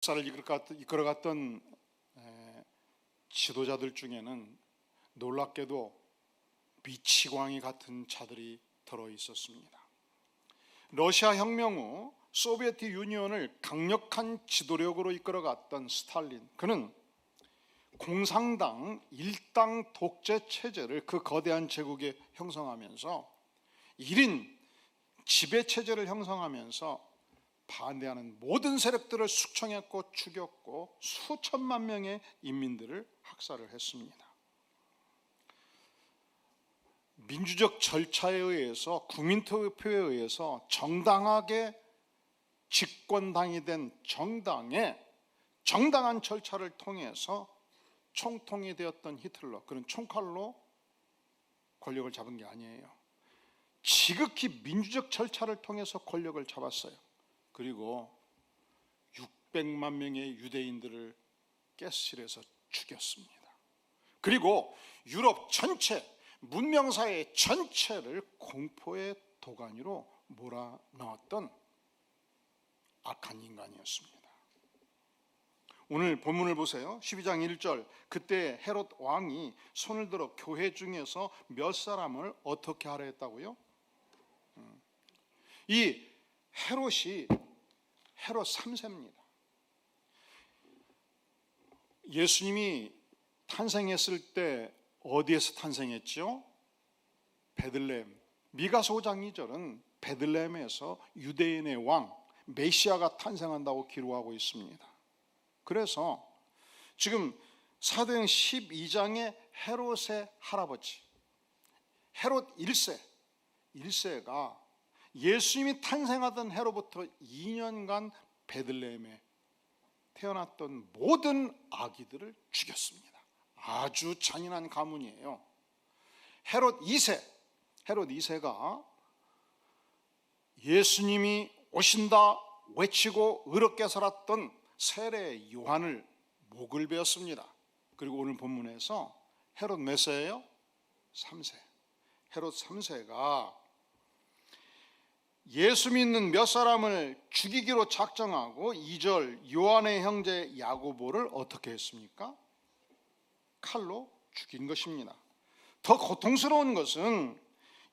역사를 이끌어갔던 지도자들 중에는 놀랍게도 미치광이 같은 자들이 들어 있었습니다. 러시아 혁명 후 소비에트 유니온을 강력한 지도력으로 이끌어갔던 스탈린, 그는 공산당 일당 독재 체제를 그 거대한 제국에 형성하면서 1인 지배 체제를 형성하면서 반대하는 모든 세력들을 숙청했고 죽였고 수천만 명의 인민들을 학살을 했습니다. 민주적 절차에 의해서, 국민투표에 의해서 정당하게 집권당이 된 정당의 정당한 절차를 통해서 총통이 되었던 히틀러, 그는 총칼로 권력을 잡은 게 아니에요. 지극히 민주적 절차를 통해서 권력을 잡았어요. 그리고 600만 명의 유대인들을 가스실에서 죽였습니다. 그리고 유럽 전체, 문명사회 전체를 공포의 도가니로 몰아넣었던 악한 인간이었습니다. 오늘 본문을 보세요. 12장 1절, 그때 헤롯 왕이 손을 들어 교회 중에서 몇 사람을 어떻게 하려 했다고요? 이 헤롯이 헤롯 3세입니다. 예수님이 탄생했을 때 어디에서 탄생했죠? 베들레헴. 미가서 5장 2절은 베들레헴에서 유대인의 왕 메시아가 탄생한다고 기록하고 있습니다. 그래서 지금 사도행 12장의 헤롯의 할아버지 헤롯 1세가 예수님이 탄생하던 해로부터 2년간 베들레헴에 태어났던 모든 아기들을 죽였습니다. 아주 잔인한 가문이에요. 헤롯 2세가 예수님이 오신다 외치고 의롭게 살았던 세례 요한을 목을 베었습니다. 그리고 오늘 본문에서 헤롯 몇 세예요? 3세. 헤롯 3세가 예수 믿는 몇 사람을 죽이기로 작정하고 2절 요한의 형제 야고보를 어떻게 했습니까? 칼로 죽인 것입니다. 더 고통스러운 것은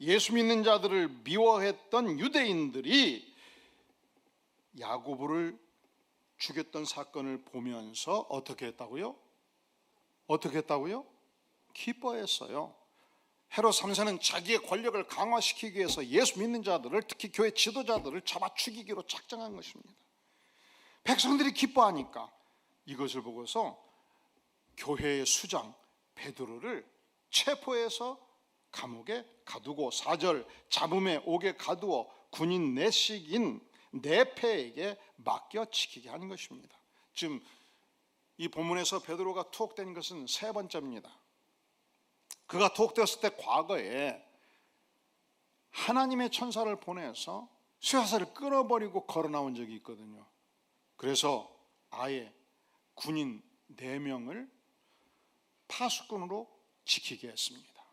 예수 믿는 자들을 미워했던 유대인들이 야고보를 죽였던 사건을 보면서 어떻게 했다고요? 기뻐했어요. 헤롯 3세는 자기의 권력을 강화시키기 위해서 예수 믿는 자들을, 특히 교회 지도자들을 잡아 죽이기로 작정한 것입니다. 백성들이 기뻐하니까 이것을 보고서 교회의 수장 베드로를 체포해서 감옥에 가두고 4절 잡음에 옥에 가두어 군인 내식인 네페에게 맡겨 지키게 하는 것입니다. 지금 이 본문에서 베드로가 투옥된 것은 세 번째입니다. 그가 투옥되었을 때 과거에 하나님의 천사를 보내서 쇠사슬을 끊어버리고 걸어 나온 적이 있거든요. 그래서 아예 군인 4명을 파수꾼으로 지키게 했습니다.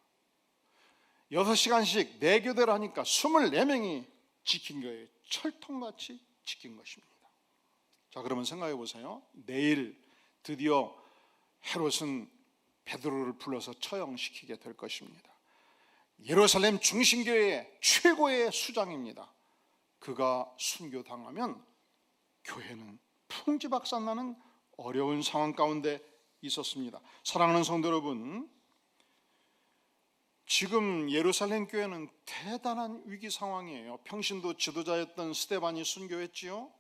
6시간씩 4교대를 하니까 24명이 지킨 거예요. 철통같이 지킨 것입니다. 자, 그러면 생각해 보세요. 내일 드디어 헤롯은 베드로를 불러서 처형시키게 될 것입니다. 예루살렘 중심교회의 최고의 수장입니다. 그가 순교당하면 교회는 풍지박산나는 어려운 상황 가운데 있었습니다. 사랑하는 성도 여러분, 지금 예루살렘 교회는 대단한 위기 상황이에요. 평신도 지도자였던 스데반이 순교했지요.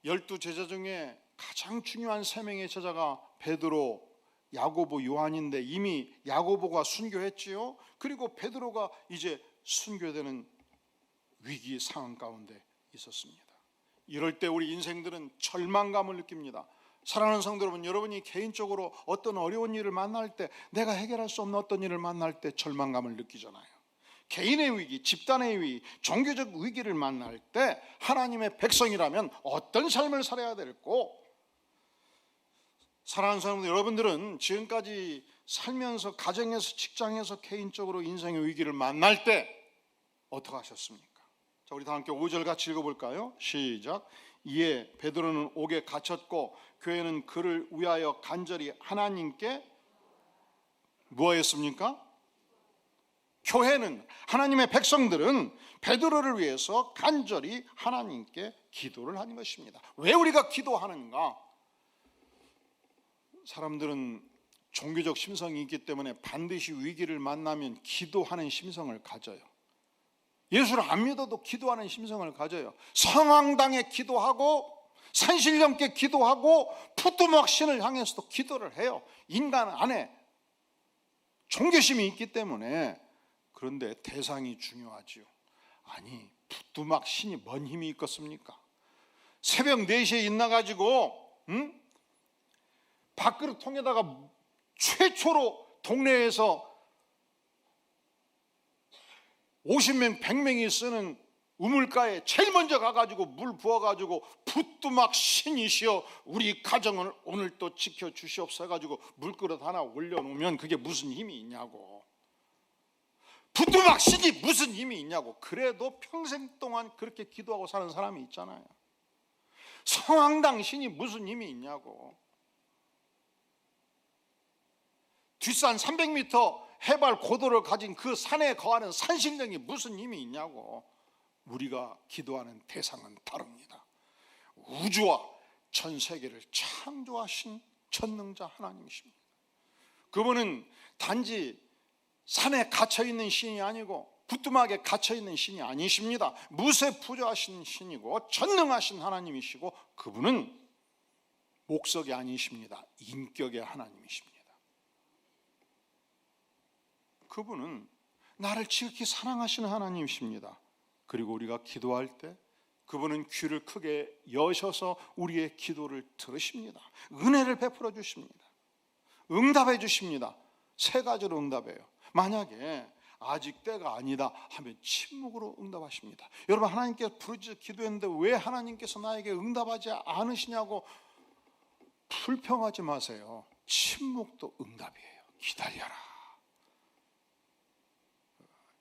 12제자 중에 가장 중요한 3명의 제자가 베드로, 야고보, 요한인데 이미 야고보가 순교했지요. 그리고 베드로가 이제 순교되는 위기 상황 가운데 있었습니다. 이럴 때 우리 인생들은 절망감을 느낍니다. 사랑하는 성도 여러분, 여러분이 개인적으로 어떤 어려운 일을 만날 때, 내가 해결할 수 없는 어떤 일을 만날 때 절망감을 느끼잖아요. 개인의 위기, 집단의 위기, 종교적 위기를 만날 때 하나님의 백성이라면 어떤 삶을 살아야 될고, 사랑하는 사람들, 여러분들은 지금까지 살면서 가정에서, 직장에서, 개인적으로 인생의 위기를 만날 때 어떻게 하셨습니까? 자, 우리 다 함께 5절 같이 읽어볼까요? 시작. 이에 베드로는 옥에 갇혔고 교회는 그를 위하여 간절히 하나님께 무엇했습니까? 교회는, 하나님의 백성들은 베드로를 위해서 간절히 하나님께 기도를 하는 것입니다. 왜 우리가 기도하는가? 사람들은 종교적 심성이 있기 때문에 반드시 위기를 만나면 기도하는 심성을 가져요. 예수를 안 믿어도 기도하는 심성을 가져요. 성황당에 기도하고 산신령께 기도하고 푸뚜막 신을 향해서도 기도를 해요. 인간 안에 종교심이 있기 때문에. 그런데 대상이 중요하지요. 아니, 푸뚜막 신이 뭔 힘이 있겠습니까? 새벽 4시에 일어나가지고 밥그릇 통에다가 최초로 동네에서 50명, 100명이 쓰는 우물가에 제일 먼저 가가지고 물 부어가지고 푸뚜막 신이시여 우리 가정을 오늘 또 지켜주시옵소서 해가지고 물그릇 하나 올려놓으면 그게 무슨 힘이 있냐고. 푸뚜막 신이 무슨 힘이 있냐고. 그래도 평생 동안 그렇게 기도하고 사는 사람이 있잖아요. 성황당 신이 무슨 힘이 있냐고. 뒷산 300m 해발 고도를 가진 그 산에 거하는 산신령이 무슨 힘이 있냐고. 우리가 기도하는 대상은 다릅니다. 우주와 전 세계를 창조하신 전능자 하나님이십니다. 그분은 단지 산에 갇혀있는 신이 아니고 부뚜막에 갇혀있는 신이 아니십니다. 무쇠푸조하신 신이고 전능하신 하나님이시고, 그분은 목석이 아니십니다. 인격의 하나님이십니다. 그분은 나를 지극히 사랑하시는 하나님이십니다. 그리고 우리가 기도할 때 그분은 귀를 크게 여셔서 우리의 기도를 들으십니다. 은혜를 베풀어 주십니다. 응답해 주십니다. 3가지로 응답해요. 만약에 아직 때가 아니다 하면 침묵으로 응답하십니다. 여러분, 하나님께 부르짖어 기도했는데 왜 하나님께서 나에게 응답하지 않으시냐고 불평하지 마세요. 침묵도 응답이에요. 기다려라.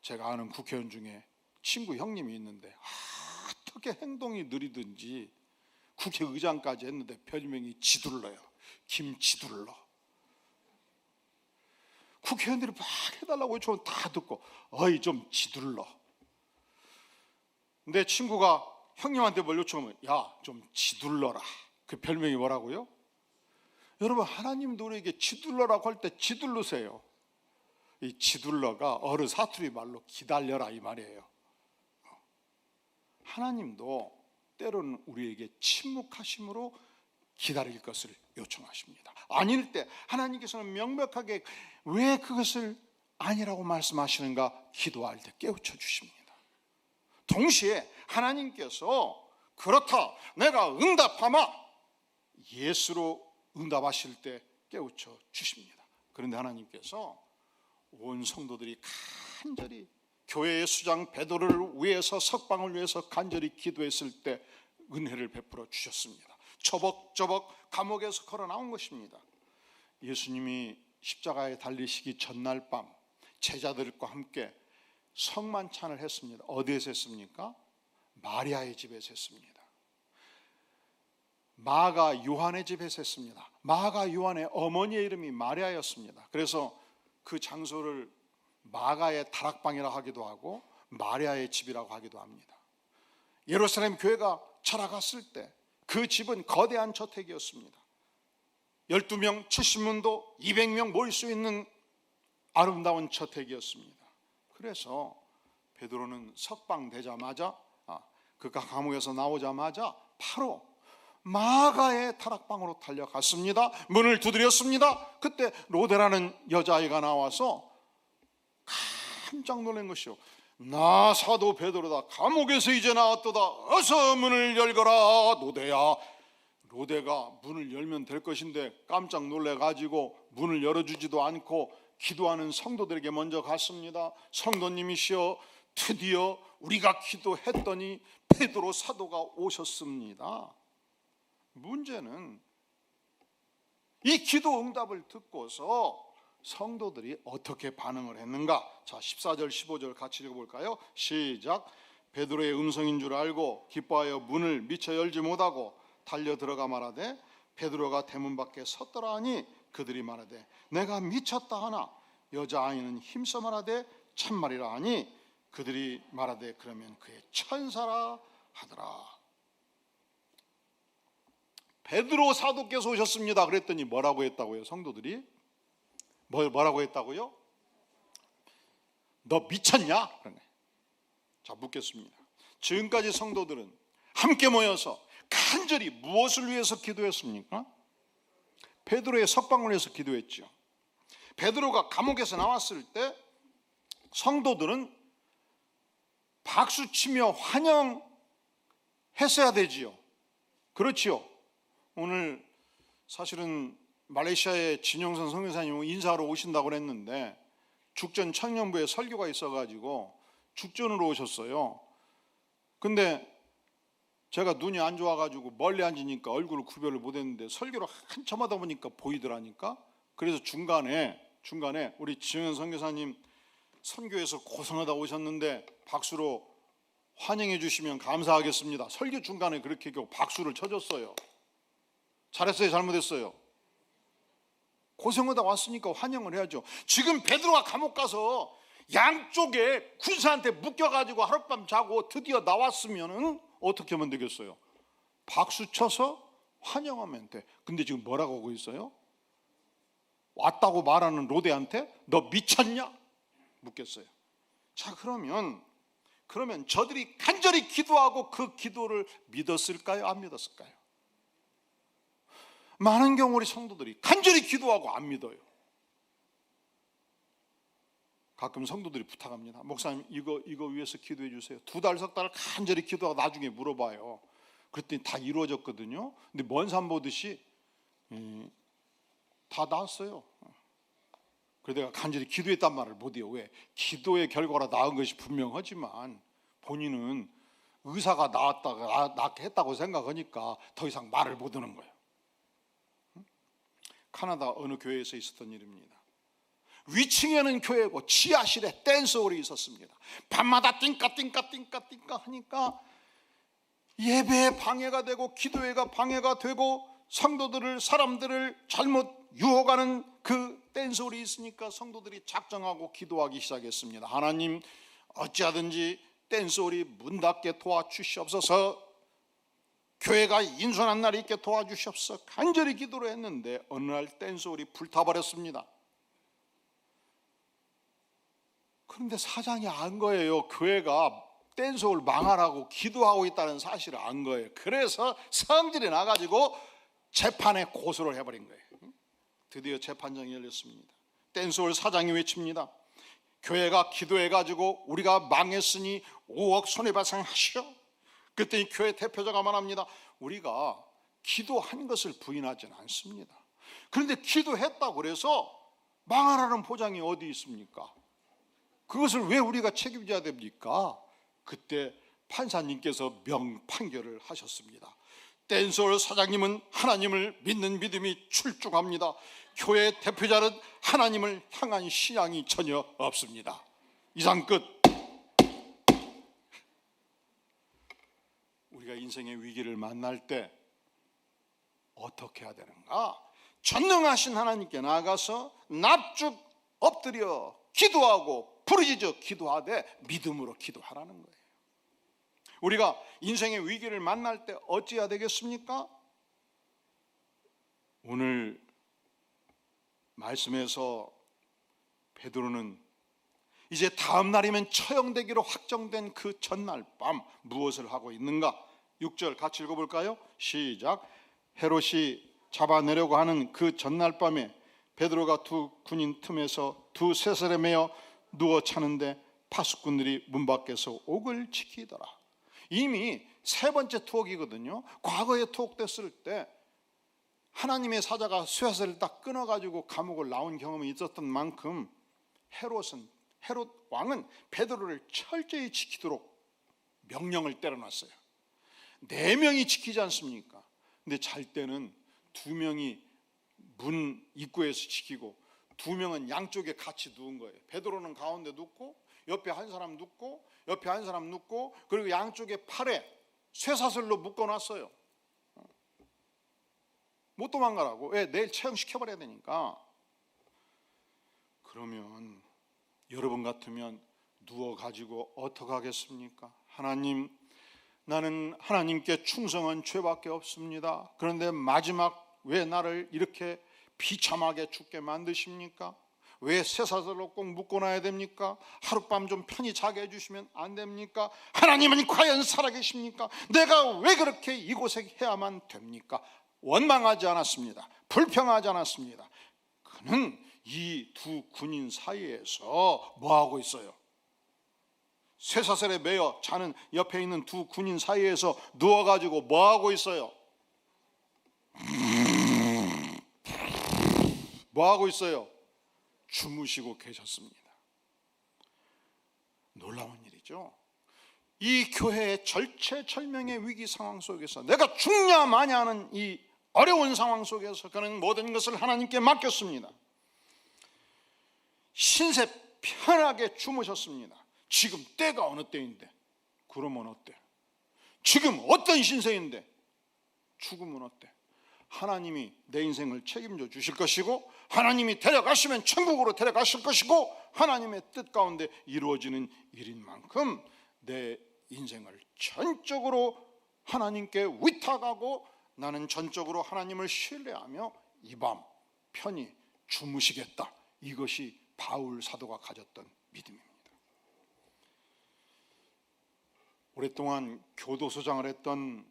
제가 아는 국회의원 중에 친구 형님이 있는데 어떻게 행동이 느리든지 국회의장까지 했는데 별명이 지둘러요. 김지둘러. 국회의원들이 막 해달라고 요청은 다 듣고 어이 좀 지둘러. 내 친구가 형님한테 뭘 요청하면 야 좀 지둘러라. 그 별명이 뭐라고요? 여러분, 하나님도 우리에게 지둘러라고 할 때 지둘르세요. 이 지둘러가 어르 사투리 말로 기다려라 이 말이에요. 하나님도 때로는 우리에게 침묵하심으로 기다릴 것을 요청하십니다. 아닐 때 하나님께서는 명백하게 왜 그것을 아니라고 말씀하시는가 기도할 때 깨우쳐 주십니다. 동시에 하나님께서 그렇다 내가 응답하마 예수로 응답하실 때 깨우쳐 주십니다. 그런데 하나님께서 온 성도들이 간절히 교회의 수장 베드로를 위해서, 석방을 위해서 간절히 기도했을 때 은혜를 베풀어 주셨습니다. 처벅처벅 감옥에서 걸어 나온 것입니다. 예수님이 십자가에 달리시기 전날 밤 제자들과 함께 성만찬을 했습니다. 어디에서 했습니까? 마리아의 집에서 했습니다. 마가 요한의 집에서 했습니다. 마가 요한의 어머니의 이름이 마리아였습니다. 그래서 그 장소를 마가의 다락방이라고 하기도 하고 마리아의 집이라고 하기도 합니다. 예루살렘 교회가 철학했을 때 그 집은 거대한 저택이었습니다. 12명, 70문도, 200명 모일 수 있는 아름다운 저택이었습니다. 그래서 베드로는 석방되자마자 그가 감옥에서 나오자마자 바로 마가의 다락방으로 달려갔습니다. 문을 두드렸습니다. 그때 로데라는 여자아이가 나와서 깜짝 놀란 것이요, 나 사도 베드로다. 감옥에서 이제 나왔도다. 어서 문을 열거라. 로데야. 로데가 문을 열면 될 것인데 깜짝 놀래가지고 문을 열어주지도 않고 기도하는 성도들에게 먼저 갔습니다. 성도님이시여, 드디어 우리가 기도했더니 베드로 사도가 오셨습니다. 문제는 이 기도 응답을 듣고서 성도들이 어떻게 반응을 했는가? 자, 14절 15절 같이 읽어볼까요? 시작. 베드로의 음성인 줄 알고 기뻐하여 문을 미처 열지 못하고 달려 들어가 말하되 베드로가 대문 밖에 섰더라 하니 그들이 말하되 내가 미쳤다 하나 여자아이는 힘써 말하되 참말이라 하니 그들이 말하되 그러면 그의 천사라 하더라. 베드로 사도께서 오셨습니다 그랬더니 뭐라고 했다고요? 성도들이 뭐라고 했다고요? 너 미쳤냐? 자, 묻겠습니다. 지금까지 성도들은 함께 모여서 간절히 무엇을 위해서 기도했습니까? 베드로의 석방을 위해서 기도했죠. 베드로가 감옥에서 나왔을 때 성도들은 박수치며 환영했어야 되지요. 그렇지요. 오늘 사실은 말레이시아의 진영선 선교사님 인사하러 오신다고 그랬는데 죽전 청년부에 설교가 있어가지고 죽전으로 오셨어요. 근데 제가 눈이 안 좋아가지고 멀리 앉으니까 얼굴을 구별을 못했는데 설교를 한참 하다 보니까 보이더라니까. 그래서 중간에 우리 진영선 선교사님 선교에서 고생하다 오셨는데 박수로 환영해 주시면 감사하겠습니다. 설교 중간에 그렇게 박수를 쳐줬어요. 잘했어요? 잘못했어요? 고생하다 왔으니까 환영을 해야죠. 지금 베드로가 감옥 가서 양쪽에 군사한테 묶여가지고 하룻밤 자고 드디어 나왔으면 어떻게 하면 되겠어요? 박수 쳐서 환영하면 돼. 근데 지금 뭐라고 하고 있어요? 왔다고 말하는 로데한테 너 미쳤냐? 묻겠어요. 자, 그러면 저들이 간절히 기도하고 그 기도를 믿었을까요? 안 믿었을까요? 많은 경우 우리 성도들이 간절히 기도하고 안 믿어요. 가끔 성도들이 부탁합니다. 목사님 이거 위해서 기도해 주세요. 2달, 3달을 간절히 기도하고 나중에 물어봐요. 그랬더니 다 이루어졌거든요. 근데 먼 산 보듯이 다 나았어요. 그래서 내가 간절히 기도했단 말을 못해요. 왜? 기도의 결과라 나은 것이 분명하지만 본인은 의사가 낫게 했다고 생각하니까 더 이상 말을 못하는 거예요. 카나다 어느 교회에서 있었던 일입니다. 위층에는 교회고 지하실에 댄스홀이 있었습니다. 밤마다 띵까 하니까 예배에 방해가 되고 기도회가 방해가 되고 사람들을 잘못 유혹하는 그 댄스홀이 있으니까 성도들이 작정하고 기도하기 시작했습니다. 하나님, 어찌하든지 댄스홀이 문 닫게 도와주시옵소서. 교회가 인수한 날이 있게 도와주시옵소서. 간절히 기도를 했는데 어느 날 댄스홀이 불타버렸습니다. 그런데 사장이 안 거예요. 교회가 댄스홀 망하라고 기도하고 있다는 사실을 안 거예요. 그래서 성질이 나가지고 재판에 고소를 해버린 거예요. 드디어 재판정이 열렸습니다. 댄스홀 사장이 외칩니다. 교회가 기도해가지고 우리가 망했으니 5억 손해배상 하시오. 그랬더니 교회 대표자가 말합니다. 우리가 기도한 것을 부인하지는 않습니다. 그런데 기도했다고 그래서 망하라는 보장이 어디 있습니까? 그것을 왜 우리가 책임져야 됩니까? 그때 판사님께서 명판결을 하셨습니다. 댄스홀 사장님은 하나님을 믿는 믿음이 출중합니다. 교회 대표자는 하나님을 향한 신앙이 전혀 없습니다. 이상 끝. 우리가 인생의 위기를 만날 때 어떻게 해야 되는가? 전능하신 하나님께 나아가서 납죽 엎드려 기도하고 부르짖어 기도하되 믿음으로 기도하라는 거예요. 우리가 인생의 위기를 만날 때 어찌해야 되겠습니까? 오늘 말씀에서 베드로는 이제 다음 날이면 처형되기로 확정된 그 전날 밤 무엇을 하고 있는가? 6절 같이 읽어볼까요? 시작. 헤롯이 잡아내려고 하는 그 전날 밤에 베드로가 두 군인 틈에서 두 쇠설에 매어 누워 자는데 파수꾼들이 문 밖에서 옥을 지키더라. 이미 세 번째 투옥이거든요. 과거에 투옥됐을 때 하나님의 사자가 쇠사슬을 딱 끊어가지고 감옥을 나온 경험이 있었던 만큼 헤롯 왕은 베드로를 철저히 지키도록 명령을 때려놨어요. 4명이 지키지 않습니까? 근데 잘 때는 2명이 문 입구에서 지키고 2명은 양쪽에 같이 누운 거예요. 베드로는 가운데 눕고 옆에 한 사람 눕고 옆에 한 사람 눕고 그리고 양쪽에 팔에 쇠사슬로 묶어놨어요. 못 도망가라고. 왜? 내일 체형시켜버려야 되니까. 그러면 여러분 같으면 누워가지고 어떻게 하겠습니까? 하나님, 나는 하나님께 충성한 죄밖에 없습니다. 그런데 마지막 왜 나를 이렇게 비참하게 죽게 만드십니까? 왜 쇠사슬로 꼭 묶어놔야 됩니까? 하룻밤 좀 편히 자게 해주시면 안 됩니까? 하나님은 과연 살아계십니까? 내가 왜 그렇게 이곳에 해야만 됩니까? 원망하지 않았습니다. 불평하지 않았습니다. 그는 이 두 군인 사이에서 뭐하고 있어요? 쇠사슬에 매여 자는 옆에 있는 두 군인 사이에서 누워가지고 뭐하고 있어요? 뭐하고 있어요? 주무시고 계셨습니다. 놀라운 일이죠. 이 교회의 절체절명의 위기 상황 속에서 내가 죽냐 마냐 하는 이 어려운 상황 속에서 그는 모든 것을 하나님께 맡겼습니다. 신세 편하게 주무셨습니다. 지금 때가 어느 때인데? 그러면 어때? 지금 어떤 신세인데? 죽으면 어때? 하나님이 내 인생을 책임져 주실 것이고 하나님이 데려가시면 천국으로 데려가실 것이고 하나님의 뜻 가운데 이루어지는 일인 만큼 내 인생을 전적으로 하나님께 위탁하고 나는 전적으로 하나님을 신뢰하며 이 밤 편히 주무시겠다. 이것이 바울 사도가 가졌던 믿음입니다. 오랫동안 교도소장을 했던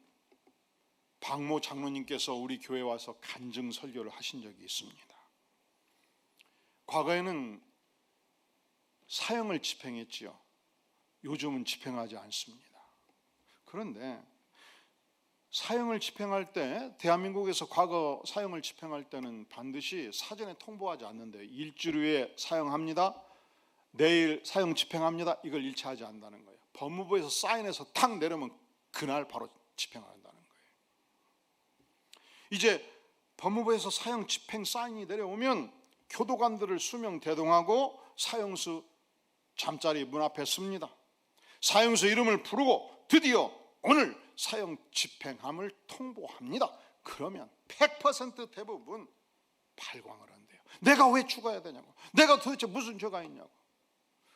박모 장로님께서 우리 교회에 와서 간증 설교를 하신 적이 있습니다. 과거에는 사형을 집행했지요. 요즘은 집행하지 않습니다. 그런데 사형을 집행할 때 대한민국에서 과거 사형을 집행할 때는 반드시 사전에 통보하지 않는데요. 일주일 후에 사형합니다. 내일 사형 집행합니다. 이걸 일치하지 않는다는 거예요. 법무부에서 사인해서 탁 내려면 그날 바로 집행한다는 거예요. 이제 법무부에서 사형 집행 사인이 내려오면 교도관들을 수명 대동하고 사형수 잠자리 문 앞에 섭니다. 사형수 이름을 부르고 드디어 오늘 사형 집행함을 통보합니다. 그러면 100% 대부분 발광을 한대요. 내가 왜 죽어야 되냐고, 내가 도대체 무슨 죄가 있냐고.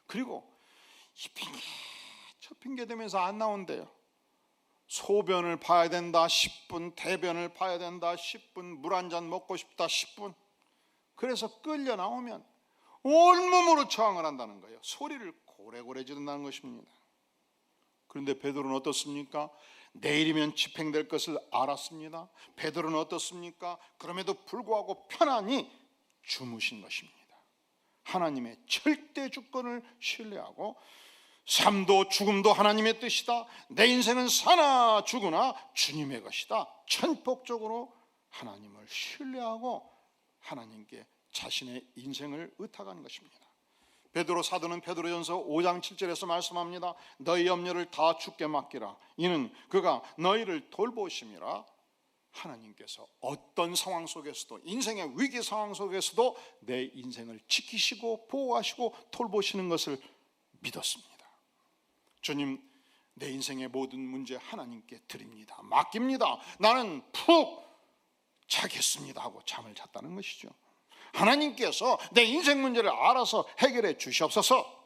그리고 이 핑계 저 핑계 대면서 안 나온대요. 소변을 봐야 된다 10분, 대변을 봐야 된다 10분, 물 한 잔 먹고 싶다 10분. 그래서 끌려 나오면 온몸으로 저항을 한다는 거예요. 소리를 고래고래 지른다는 것입니다. 그런데 베드로는 어떻습니까? 내일이면 집행될 것을 알았습니다. 베드로는 어떻습니까? 그럼에도 불구하고 편안히 주무신 것입니다. 하나님의 절대 주권을 신뢰하고 삶도 죽음도 하나님의 뜻이다. 내 인생은 사나 죽으나 주님의 것이다. 전폭적으로 하나님을 신뢰하고 하나님께 자신의 인생을 의탁하는 것입니다. 베드로 사도는 베드로전서 5장 7절에서 말씀합니다. 너희 염려를 다 주께 맡기라. 이는 그가 너희를 돌보심이라. 하나님께서 어떤 상황 속에서도, 인생의 위기 상황 속에서도 내 인생을 지키시고 보호하시고 돌보시는 것을 믿었습니다. 주님, 내 인생의 모든 문제 하나님께 드립니다. 맡깁니다. 나는 푹 자겠습니다 하고 잠을 잤다는 것이죠. 하나님께서 내 인생 문제를 알아서 해결해 주시옵소서.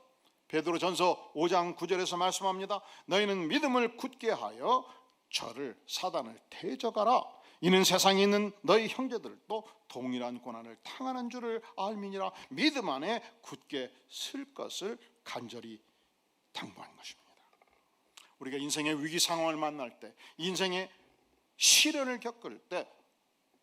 베드로전서 5장 9절에서 말씀합니다. 너희는 믿음을 굳게 하여 저를 사단을 대적하라. 이는 세상에 있는 너희 형제들도 동일한 고난을 당하는 줄을 알미니라. 믿음 안에 굳게 설 것을 간절히 당부하는 것입니다. 우리가 인생의 위기 상황을 만날 때, 인생의 시련을 겪을 때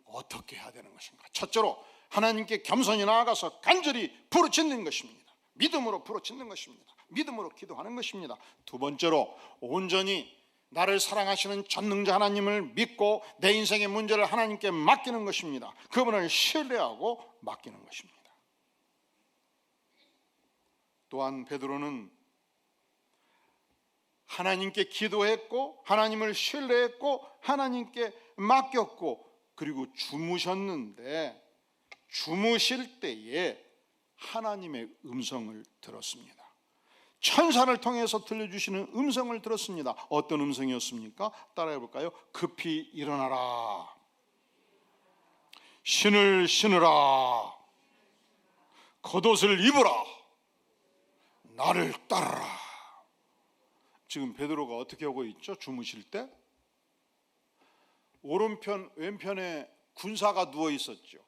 어떻게 해야 되는 것인가? 첫째로 하나님께 겸손히 나아가서 간절히 부르짖는 것입니다. 믿음으로 부르짖는 것입니다. 믿음으로 기도하는 것입니다. 두 번째로 온전히 나를 사랑하시는 전능자 하나님을 믿고 내 인생의 문제를 하나님께 맡기는 것입니다. 그분을 신뢰하고 맡기는 것입니다. 또한 베드로는 하나님께 기도했고 하나님을 신뢰했고 하나님께 맡겼고 그리고 주무셨는데 주무실 때에 하나님의 음성을 들었습니다. 천사를 통해서 들려주시는 음성을 들었습니다. 어떤 음성이었습니까? 따라해 볼까요? 급히 일어나라, 신을 신으라, 겉옷을 입으라, 나를 따르라. 지금 베드로가 어떻게 하고 있죠? 주무실 때 오른편 왼편에 군사가 누워 있었죠.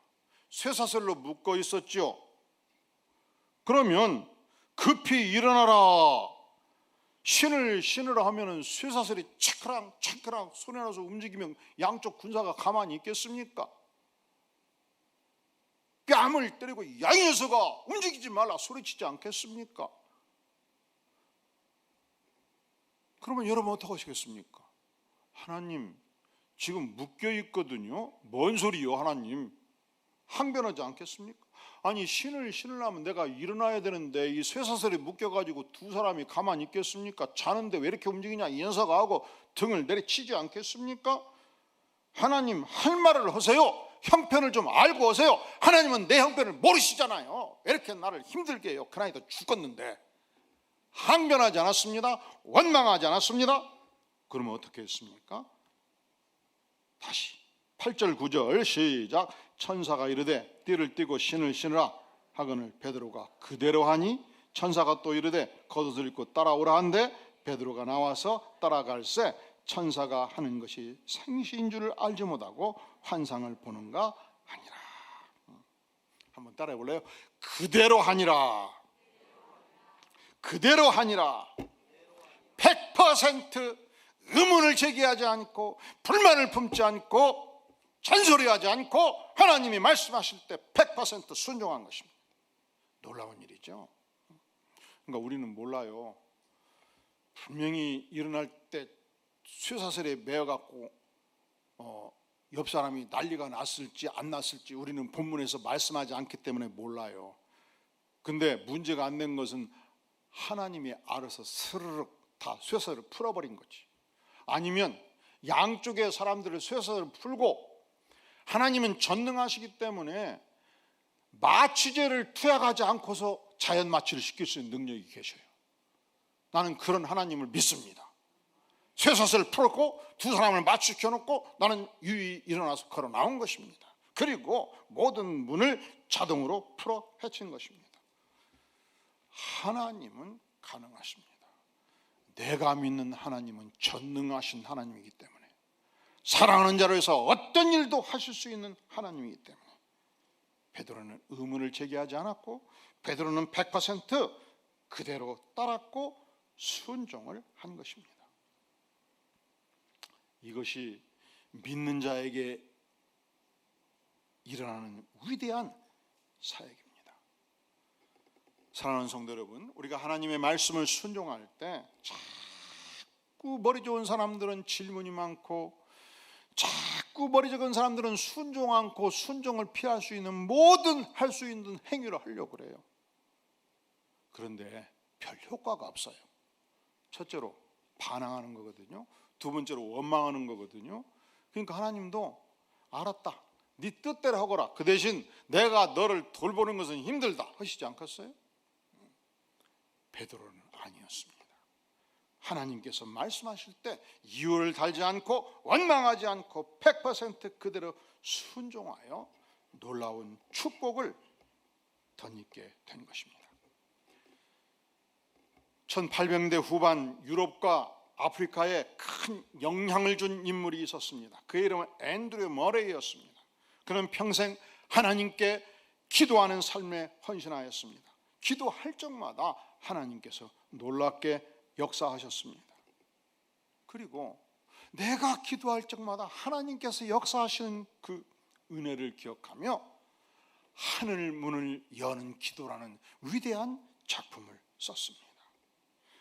쇠사슬로 묶어 있었죠. 그러면 급히 일어나라, 신을 신으라 하면은 쇠사슬이 차크랑 차크랑 손에 나서 움직이면 양쪽 군사가 가만히 있겠습니까? 뺨을 때리고 야, 이 녀석아 움직이지 말라 소리치지 않겠습니까? 그러면 여러분 어떻게 하시겠습니까? 하나님 지금 묶여 있거든요. 뭔 소리요 하나님? 항변하지 않겠습니까? 아니 신을 신으려면 내가 일어나야 되는데 이 쇠사슬이 묶여가지고 두 사람이 가만히 있겠습니까? 자는데 왜 이렇게 움직이냐 이 녀석아 하고 등을 내리치지 않겠습니까? 하나님 할 말을 하세요. 형편을 좀 알고 오세요. 하나님은 내 형편을 모르시잖아요. 왜 이렇게 나를 힘들게 해요? 그나이도 죽었는데. 항변하지 않았습니다. 원망하지 않았습니다. 그러면 어떻게 했습니까? 다시 8절 9절 시작. 천사가 이르되 띠를 띠고 신을 신으라 하거늘 베드로가 그대로 하니 천사가 또 이르되 겉옷을 입고 따라오라 한데 베드로가 나와서 따라갈새 천사가 하는 것이 생시인 줄을 알지 못하고 환상을 보는가 아니라. 한번 따라해 볼래요? 그대로 하니라. 그대로 하니라. 100% 의문을 제기하지 않고 불만을 품지 않고 잔소리하지 않고 하나님이 말씀하실 때 100% 순종한 것입니다. 놀라운 일이죠. 그러니까 우리는 몰라요. 분명히 일어날 때 쇠사슬에 매어갖고 옆 사람이 난리가 났을지 안 났을지 우리는 본문에서 말씀하지 않기 때문에 몰라요. 근데 문제가 안 된 것은 하나님이 알아서 스르륵 다 쇠사슬을 풀어버린 거지. 아니면 양쪽의 사람들을 쇠사슬을 풀고 하나님은 전능하시기 때문에 마취제를 투약하지 않고서 자연 마취를 시킬 수 있는 능력이 계셔요. 나는 그런 하나님을 믿습니다. 쇠사슬을 풀었고 두 사람을 마취시켜놓고 나는 유유히 일어나서 걸어 나온 것입니다. 그리고 모든 문을 자동으로 풀어 헤친 것입니다. 하나님은 가능하십니다. 내가 믿는 하나님은 전능하신 하나님이기 때문에 사랑하는 자로 해서 어떤 일도 하실 수 있는 하나님이기 때문에 베드로는 의문을 제기하지 않았고 베드로는 100% 그대로 따랐고 순종을 한 것입니다. 이것이 믿는 자에게 일어나는 위대한 사역입니다. 사랑하는 성도 여러분, 우리가 하나님의 말씀을 순종할 때 자꾸 머리 좋은 사람들은 질문이 많고 자꾸 머리 적은 사람들은 순종 않고 순종을 피할 수 있는 모든 할 수 있는 행위를 하려고 그래요. 그런데 별 효과가 없어요. 첫째로 반항하는 거거든요. 두 번째로 원망하는 거거든요. 그러니까 하나님도 알았다, 네 뜻대로 하거라. 그 대신 내가 너를 돌보는 것은 힘들다 하시지 않겠어요? 베드로는 아니었습니다. 하나님께서 말씀하실 때 이유를 달지 않고 원망하지 않고 100% 그대로 순종하여 놀라운 축복을 덧입게 된 것입니다. 1800년대 후반 유럽과 아프리카에 큰 영향을 준 인물이 있었습니다. 그의 이름은 앤드류 머레이였습니다. 그는 평생 하나님께 기도하는 삶에 헌신하였습니다. 기도할 적마다 하나님께서 놀랍게 역사하셨습니다. 그리고 내가 기도할 적마다 하나님께서 역사하시는 그 은혜를 기억하며 하늘 문을 여는 기도라는 위대한 작품을 썼습니다.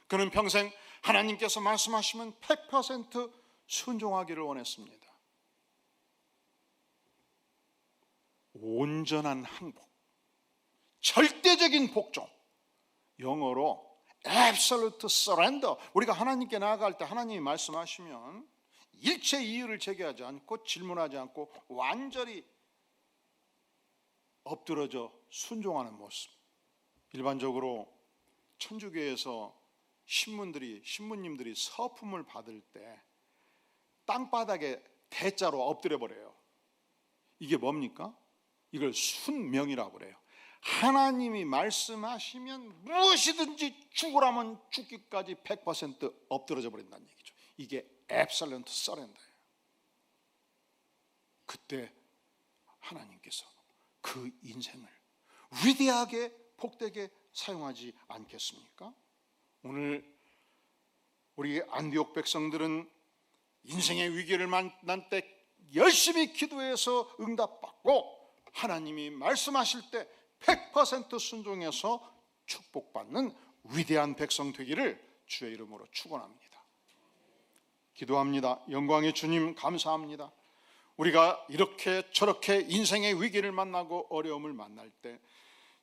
그는 평생 하나님께서 말씀하시면 100% 순종하기를 원했습니다. 온전한 항복, 절대적인 복종, 영어로 absolute surrender. 우리가 하나님께 나아갈 때 하나님이 말씀하시면 일체 이유를 제기하지 않고 질문하지 않고 완전히 엎드러져 순종하는 모습. 일반적으로 천주교에서 신부님들이 서품을 받을 때 땅바닥에 대자로 엎드려 버려요. 이게 뭡니까? 이걸 순명이라고 그래요. 하나님이 말씀하시면 무엇이든지 죽으라면 죽기까지 100% 엎드러져 버린다는 얘기죠. 이게 앱설런트 서렌더예요. 그때 하나님께서 그 인생을 위대하게 복되게 사용하지 않겠습니까? 오늘 우리 안디옥 백성들은 인생의 위기를 만난 때 열심히 기도해서 응답받고 하나님이 말씀하실 때 100% 순종해서 축복받는 위대한 백성 되기를 주의 이름으로 축원합니다. 기도합니다. 영광의 주님 감사합니다. 우리가 이렇게 저렇게 인생의 위기를 만나고 어려움을 만날 때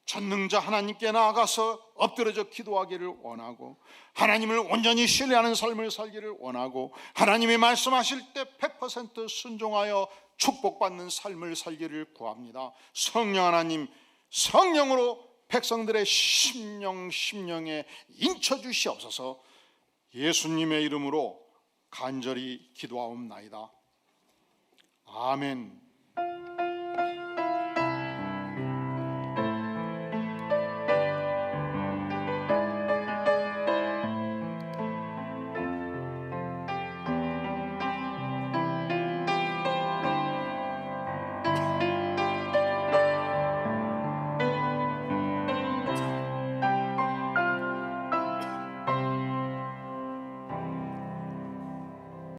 전능자 하나님께 나아가서 엎드려져 기도하기를 원하고 하나님을 온전히 신뢰하는 삶을 살기를 원하고 하나님이 말씀하실 때 100% 순종하여 축복받는 삶을 살기를 구합니다. 성령 하나님, 성령으로 백성들의 심령에 인쳐주시옵소서. 예수님의 이름으로 간절히 기도하옵나이다. 아멘.